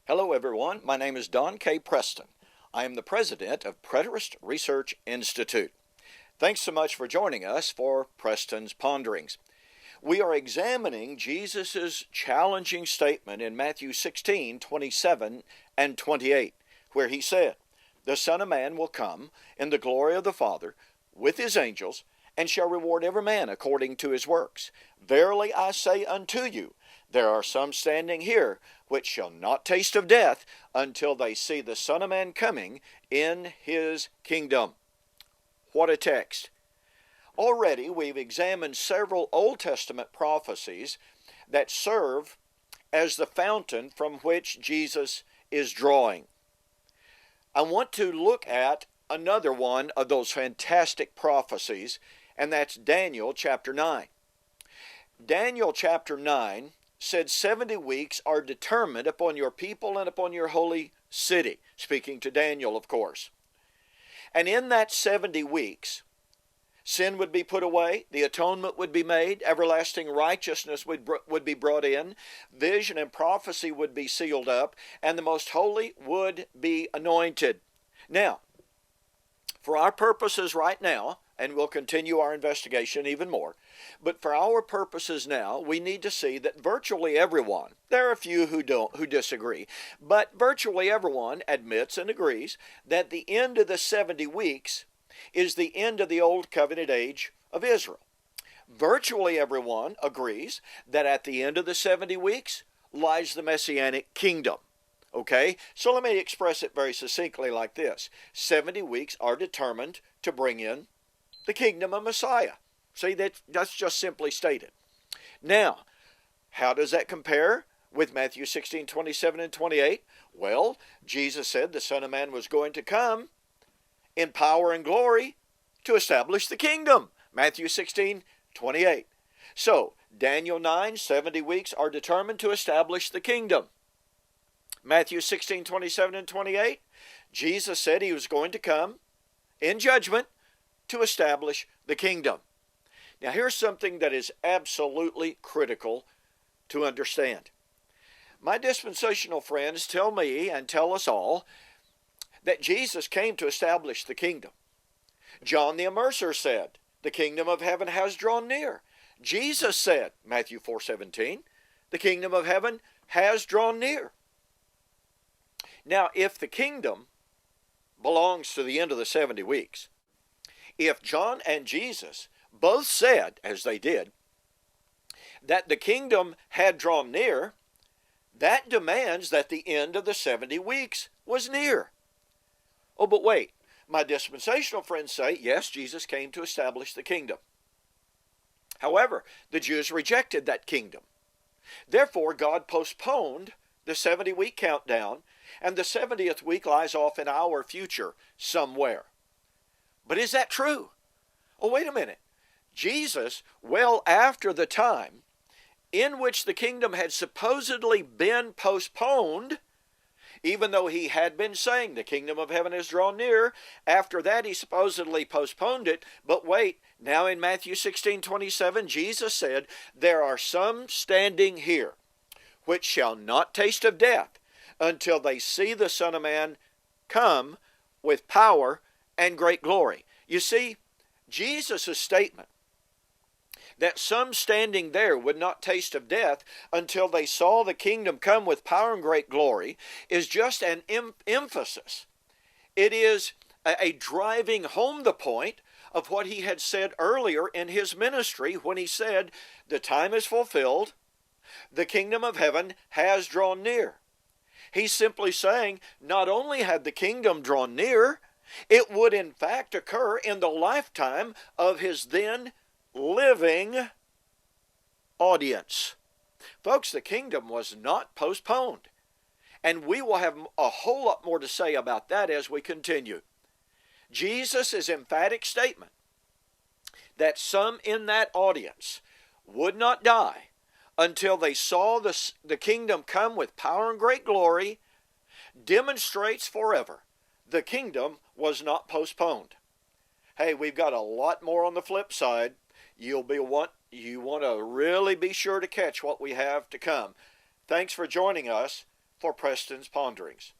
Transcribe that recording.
Hello everyone, my name is Don K. Preston. I am the president of Preterist Research Institute. Thanks so much for joining us for Preston's Ponderings. We are examining Jesus' challenging statement in Matthew 16:27 and 28, where he said, "The Son of Man will come in the glory of the Father with his angels, and shall reward every man according to his works. Verily I say unto you, there are some standing here which shall not taste of death until they see the Son of Man coming in his kingdom." What a text. Already we've examined several Old Testament prophecies that serve as the fountain from which Jesus is drawing. I want to look at another one of those fantastic prophecies, and that's Daniel chapter 9. Daniel chapter 9 said 70 weeks are determined upon your people and upon your holy city, speaking to Daniel, of course. And in that 70 weeks, sin would be put away, the atonement would be made, everlasting righteousness would be brought in, vision and prophecy would be sealed up, and the most holy would be anointed. Now, for our purposes right now, and we'll continue our investigation even more, but for our purposes now, we need to see that virtually everyone, there are a few who disagree, but virtually everyone admits and agrees that the end of the 70 weeks is the end of the Old Covenant age of Israel. Virtually everyone agrees that at the end of the 70 weeks lies the Messianic kingdom. Okay, so let me express it very succinctly like this. 70 weeks are determined to bring in the kingdom of Messiah. See, that's just simply stated. Now, how does that compare with Matthew 16:27 and 28? Well, Jesus said the Son of Man was going to come in power and glory to establish the kingdom. Matthew 16:28. So, Daniel 9, 70 weeks are determined to establish the kingdom. Matthew 16:27 and 28, Jesus said he was going to come in judgment to establish the kingdom. Now here's something that is absolutely critical to understand. My dispensational friends tell me and tell us all that Jesus came to establish the kingdom. John the Immerser said, the kingdom of heaven has drawn near. Jesus said, Matthew 4:17, the kingdom of heaven has drawn near. Now, if the kingdom belongs to the end of the 70 weeks, if John and Jesus both said, as they did, that the kingdom had drawn near, that demands that the end of the 70 weeks was near. Oh, but wait, my dispensational friends say, yes, Jesus came to establish the kingdom. However, the Jews rejected that kingdom. Therefore, God postponed the 70-week countdown, and the 70th week lies off in our future somewhere. But is that true? Oh, wait a minute. Jesus, well after the time in which the kingdom had supposedly been postponed, even though he had been saying the kingdom of heaven is drawn near, after that he supposedly postponed it. But wait, now in Matthew 16:27, Jesus said, there are some standing here which shall not taste of death until they see the Son of Man come with power and great glory. You see, Jesus' statement that some standing there would not taste of death until they saw the kingdom come with power and great glory is just an emphasis. It is a driving home the point of what he had said earlier in his ministry when he said, the time is fulfilled, the kingdom of heaven has drawn near. He's simply saying, not only had the kingdom drawn near, it would in fact occur in the lifetime of his then living audience. Folks, the kingdom was not postponed. And we will have a whole lot more to say about that as we continue. Jesus' emphatic statement that some in that audience would not die until they saw the kingdom come with power and great glory demonstrates forever the kingdom was not postponed. Hey, we've got a lot more on the flip side. You want to really be sure to catch what we have to come. Thanks for joining us for Preston's Ponderings.